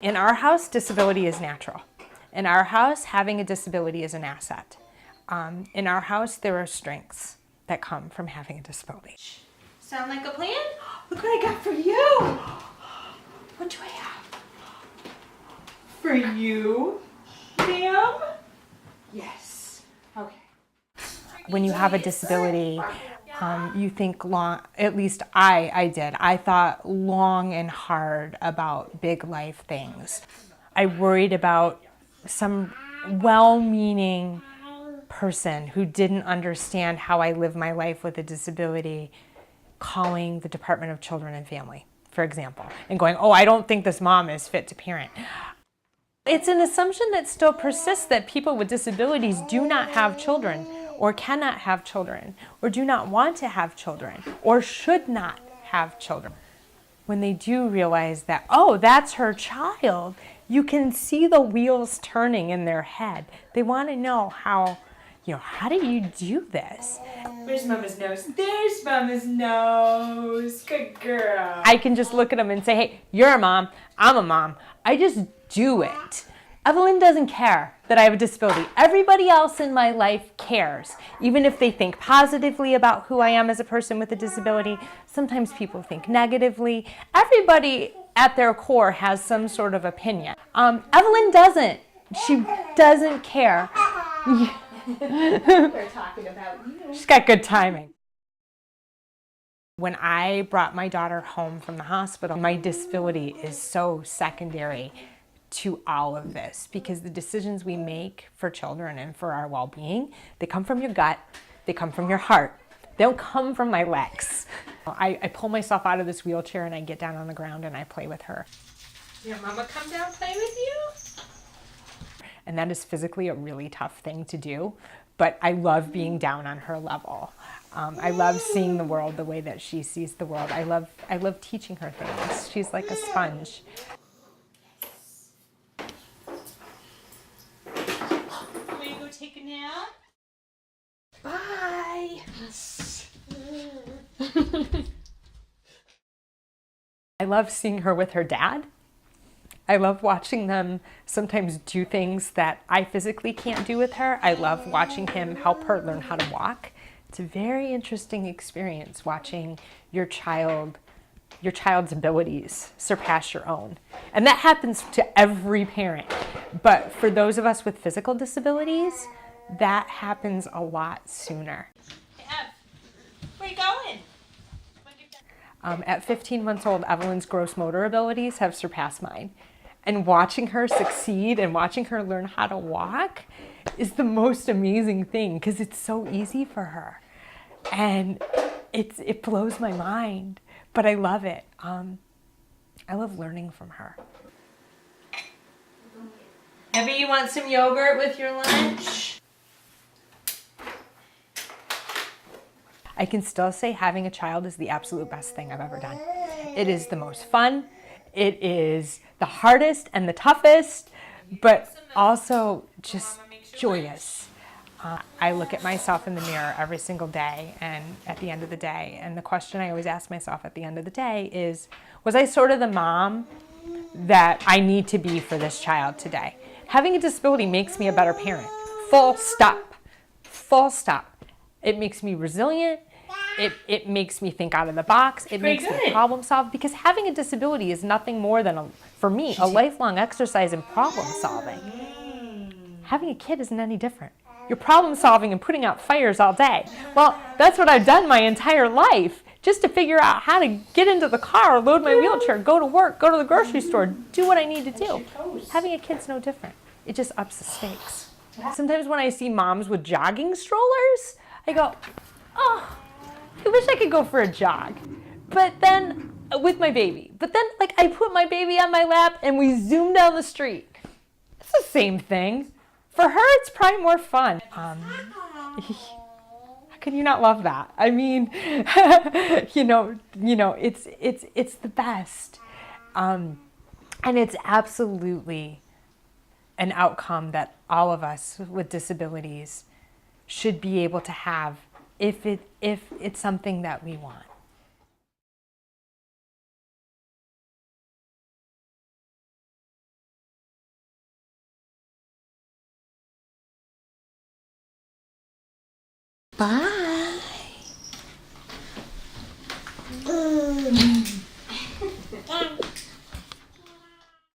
In our house, disability is natural. In our house, having a disability is an asset. In our house, there are strengths that come from having a disability. Sound like a plan? Look what I got for you. What do I have? For you, ma'am? Yes. Okay. When you have a disability, you think long, at least I did. I thought long and hard about big life things. I worried about some well-meaning person who didn't understand how I live my life with a disability calling the Department of Children and Family, for example, and going, oh, I don't think this mom is fit to parent. It's an assumption that still persists that people with disabilities do not have children or cannot have children or do not want to have children or should not have children. When they do realize that, oh, that's her child, you can see the wheels turning in their head. They want to know how do you do this? Where's Mama's nose? There's Mama's nose. Good girl. I can just look at them and say, hey, you're a mom, I'm a mom. I just do it. Evelyn doesn't care that I have a disability. Everybody else in my life cares. Even if they think positively about who I am as a person with a disability, sometimes people think negatively. Everybody at their core has some sort of opinion. Evelyn doesn't. She doesn't care. They're talking about you. She's got good timing. When I brought my daughter home from the hospital, my disability is so secondary to all of this because the decisions we make for children and for our well-being, they come from your gut, they come from your heart. They don't come from my legs. I pull myself out of this wheelchair and I get down on the ground and I play with her. Your mama come down play with you? And that is physically a really tough thing to do, but I love being down on her level. I love seeing the world the way that she sees the world. I love teaching her things. She's like a sponge. Will you go take a nap? Bye. I love seeing her with her dad. I love watching them sometimes do things that I physically can't do with her. I love watching him help her learn how to walk. It's a very interesting experience watching your child's abilities surpass your own. And that happens to every parent. But for those of us with physical disabilities, that happens a lot sooner. Where you going? At 15 months old, Evelyn's gross motor abilities have surpassed mine. And watching her succeed and watching her learn how to walk is the most amazing thing because it's so easy for her. And it blows my mind, but I love it. I love learning from her. Abby, you want some yogurt with your lunch? I can still say having a child is the absolute best thing I've ever done. It is the most fun. It is the hardest and the toughest, but also just joyous. I look at myself in the mirror every single day and at the end of the day, and the question I always ask myself at the end of the day is, was I sort of the mom that I need to be for this child today? Having a disability makes me a better parent. Full stop. Full stop. It makes me resilient. It makes me think out of the box. It makes me problem solve because having a disability is nothing more than, for me, a lifelong exercise in problem solving. Having a kid isn't any different. You're problem solving and putting out fires all day. Well, that's what I've done my entire life, just to figure out how to get into the car, load my wheelchair, go to work, go to the grocery store, do what I need to do. Having a kid's no different. It just ups the stakes. Sometimes when I see moms with jogging strollers, I go, oh, I wish I could go for a jog, but then with my baby. But then, like, I put my baby on my lap and we zoom down the street. It's the same thing. For her, it's probably more fun. How can you not love that? I mean, it's the best, and it's absolutely an outcome that all of us with disabilities should be able to have if it's something that we want. Bye.